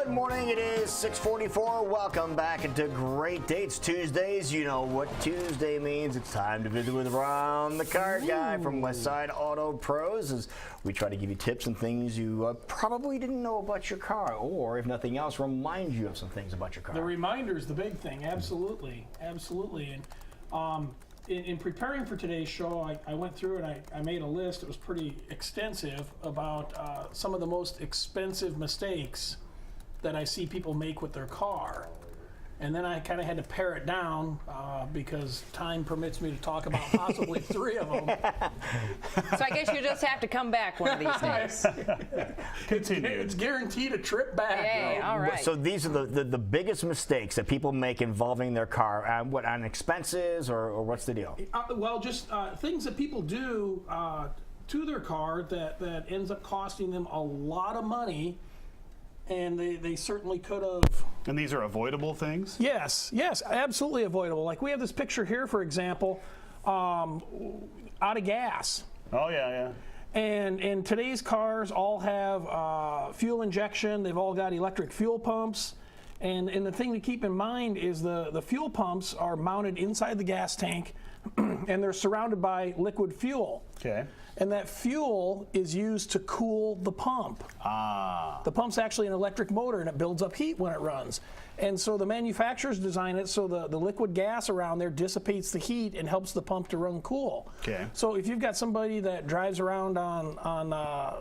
Good morning. It is 6:44. Welcome back into Great Dates Tuesdays. You know what Tuesday means. It's time to visit with Ron, the car guy from Westside Auto Pros, as we try to give you tips and things you probably didn't know about your car, or if nothing else, remind you of some things about your car. The reminder is the big thing. Absolutely, absolutely. And in preparing for today's show, I went through and I made a list. It was pretty extensive about some of the most expensive mistakes that I see people make with their car. And then I kind of had to pare it down because time permits me to talk about possibly 3 of them. So I guess you just have to come back one of these days. Continue. It's guaranteed a trip back. Hey, all right. So these are the biggest mistakes that people make involving their car. What, on expenses, or what's the deal? Well, just things that people do to their car that ends up costing them a lot of money. And they certainly could have. And these are avoidable things? Yes, absolutely avoidable. Like we have this picture here, for example, out of gas. Oh, yeah. And today's cars all have fuel injection. They've all got electric fuel pumps. And the thing to keep in mind is the fuel pumps are mounted inside the gas tank, and they're surrounded by liquid fuel. Okay. And that fuel is used to cool the pump. The pump's actually an electric motor, and it builds up heat when it runs. And so the manufacturers design it so the liquid gas around there dissipates the heat and helps the pump to run cool. Okay. So if you've got somebody that drives around on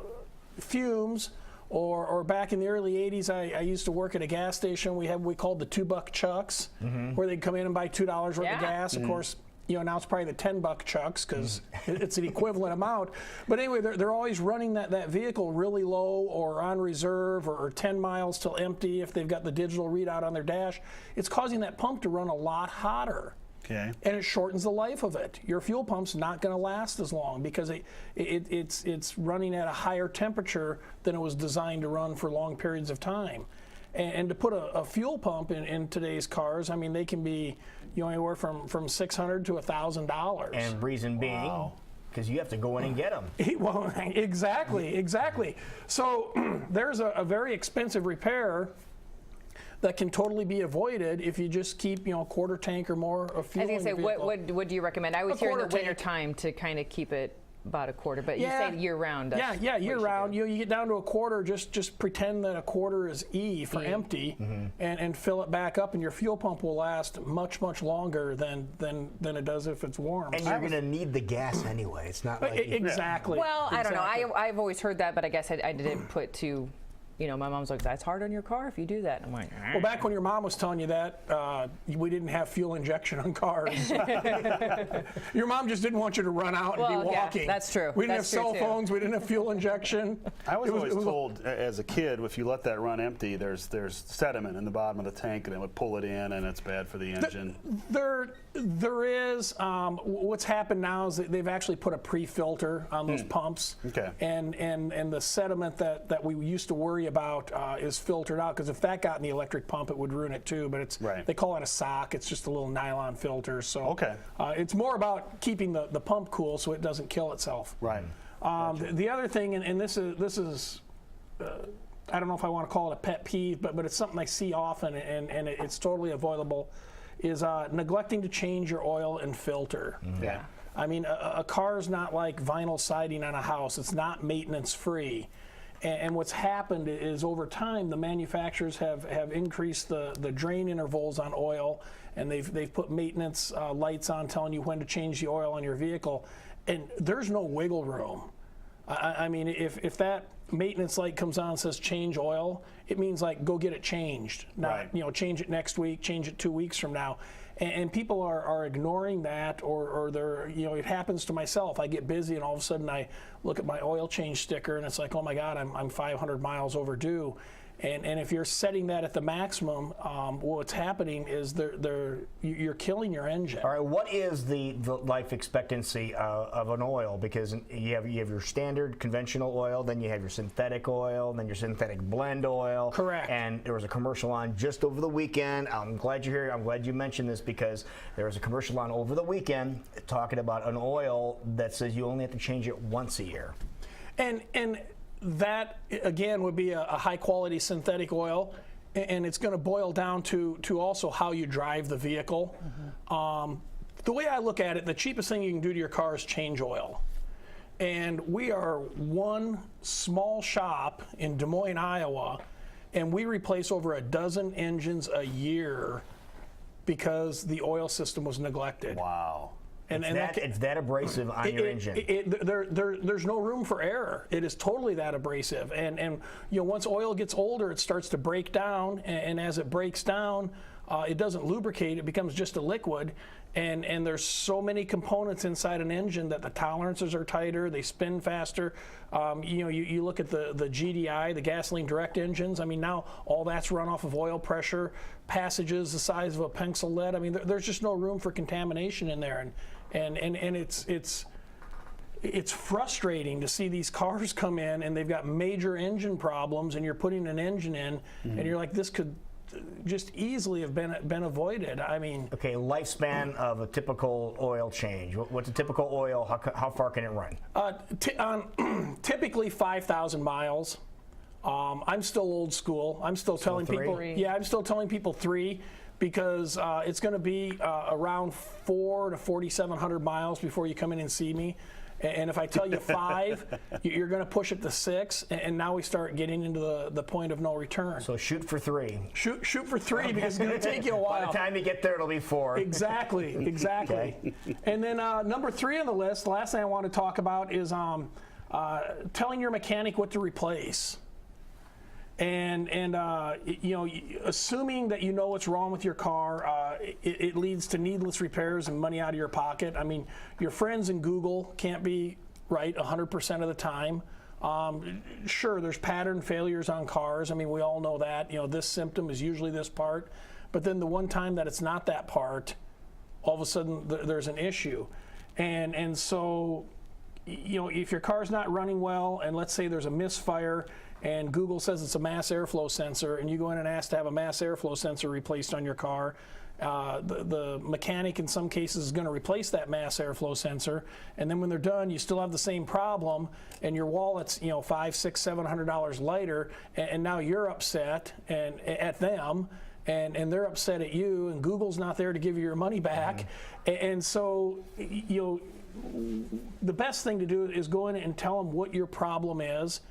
fumes, or back in the early 80s, I used to work at a gas station. We had what we called the $2 chucks, where they'd come in and buy $2 worth of gas. Of course, now it's probably the $10 chucks because it's an equivalent amount. But anyway, they're always running that vehicle really low or on reserve or 10 miles till empty if they've got the digital readout on their dash. It's causing that pump to run a lot hotter. Okay. And it shortens the life of it. Your fuel pump's not going to last as long because it's running at a higher temperature than it was designed to run for long periods of time. And to put a fuel pump in today's cars, I mean, they can be anywhere from $600 to $1,000. And reason being, because you have to go in and get them. Well, exactly. So there's a very expensive repair that can totally be avoided if you just keep, a quarter tank or more of fuel. I was going to say, what do you recommend? I always hear in the winter tank. time to kind of keep it about a quarter, but you say year round. Yeah, year round. You get down to a quarter, just pretend that a quarter is E for empty, and fill it back up, and your fuel pump will last much longer than it does if it's warm. And you're going to need the gas anyway. It's not like exactly. Well, I don't know. I've always heard that, but I guess I didn't put too. My mom's like, that's hard on your car if you do that. I'm like, well, back when your mom was telling you that, we didn't have fuel injection on cars. Your mom just didn't want you to run out and be walking. Yeah, that's true. We didn't have cell phones. We didn't have fuel injection. I was always told as a kid, if you let that run empty, there's sediment in the bottom of the tank, and it would pull it in, and it's bad for the engine. There is. What's happened now is that they've actually put a pre-filter on those pumps. Okay. And the sediment that we used to worry about is filtered out, because if that got in the electric pump, it would ruin it too. But they call it a sock. It's just a little nylon filter. So it's more about keeping the pump cool so it doesn't kill itself. Right. The other thing, and this is I don't know if I want to call it a pet peeve, but it's something I see often, and it's totally avoidable, is neglecting to change your oil and filter. Yeah. I mean, a car is not like vinyl siding on a house. It's not maintenance free. And what's happened is over time, the manufacturers have increased the drain intervals on oil, and they've put maintenance lights on telling you when to change the oil on your vehicle. And there's no wiggle room. I mean, if that maintenance light comes on and says change oil, it means like go get it changed. Not change it next week, change it 2 weeks from now. And people are ignoring that, or they're, it happens to myself. I get busy and all of a sudden I look at my oil change sticker and it's like, oh my God, I'm 500 miles overdue. And if you're setting that at the maximum, what's happening is you're killing your engine. All right, what is the life expectancy of an oil? Because you have your standard conventional oil, then you have your synthetic oil, then your synthetic blend oil. Correct. And there was a commercial on just over the weekend. I'm glad you're here. I'm glad you mentioned this, because there was a commercial on over the weekend talking about an oil that says you only have to change it once a year. And that, again, would be a high-quality synthetic oil. and it's going to boil down to also how you drive the vehicle. The way I look at it, the cheapest thing you can do to your car is change oil. And we are one small shop in Des Moines, Iowa, and we replace over a dozen engines a year because the oil system was neglected. Wow. It's that abrasive on your engine. There's no room for error. It is totally that abrasive. And once oil gets older, it starts to break down. And as it breaks down, it doesn't lubricate. It becomes just a liquid. And there's so many components inside an engine that the tolerances are tighter. They spin faster. You look at the GDI, the gasoline direct engines. I mean, now all that's run off of oil pressure, passages the size of a pencil lead. I mean, there's just no room for contamination in there. And it's frustrating to see these cars come in and they've got major engine problems, and you're putting an engine in, and you're like, this could just easily have been avoided. I mean, okay, lifespan of a typical oil change. What's a typical oil? How far can it run? Typically 5,000 miles. I'm still old school. I'm still telling people. Yeah, I'm still telling people 3, because it's going to be around 4 to 4,700 miles before you come in and see me. And if I tell you 5, you're going to push it to 6, and now we start getting into the point of no return. So shoot for 3. Shoot for 3 because it's going to take you a while. By the time you get there, it'll be 4. Exactly. Okay. And then number 3 on the list, the last thing I want to talk about is telling your mechanic what to replace. And assuming that you know what's wrong with your car, it leads to needless repairs and money out of your pocket. I mean, your friends in Google can't be right 100% of the time. Sure, there's pattern failures on cars. I mean, we all know that. This symptom is usually this part. But then the one time that it's not that part, all of a sudden there's an issue. And so, if your car's not running well, and let's say there's a misfire, and Google says it's a mass airflow sensor, and you go in and ask to have a mass airflow sensor replaced on your car, the mechanic in some cases is going to replace that mass airflow sensor, and then when they're done, you still have the same problem, and your wallet's $500, $600, $700 lighter, and now you're upset at them, and they're upset at you, and Google's not there to give you your money back, and so the best thing to do is go in and tell them what your problem is.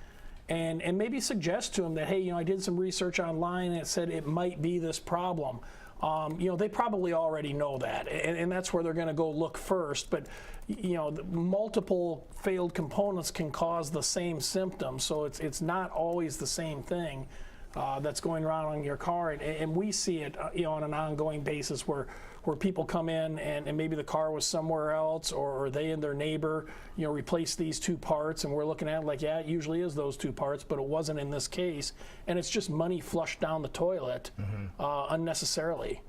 And maybe suggest to them that, hey, I did some research online and it said it might be this problem. They probably already know that, and that's where they're going to go look first. But the multiple failed components can cause the same symptom, so it's not always the same thing that's going around on your car. And we see it on an ongoing basis where people come in and maybe the car was somewhere else, or they and their neighbor replaced these 2 parts, and we're looking at it like, yeah, it usually is those 2 parts, but it wasn't in this case, and it's just money flushed down the toilet unnecessarily.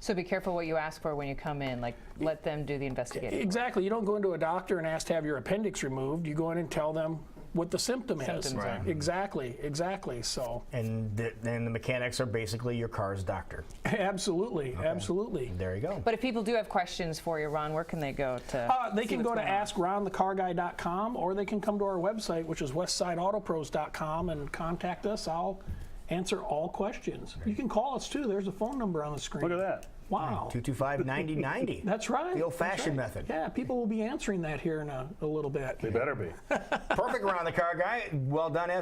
So be careful what you ask for when you come in. Like, let them do the investigating. Exactly. You don't go into a doctor and ask to have your appendix removed. You go in and tell them what the symptom is. Right. Exactly. So. And then the mechanics are basically your car's doctor. Absolutely. There you go. But if people do have questions for you, Ron, where can they go to? They can go to askronthecarguy.com, or they can come to our website, which is westsideautopros.com, and contact us. I'll answer all questions. You can call us too. There's a phone number on the screen. Look at that. Wow. 225-9090. That's right. The old-fashioned method. Yeah, people will be answering that here in a little bit. They better be. Perfect, Ron the Car Guy. Well done as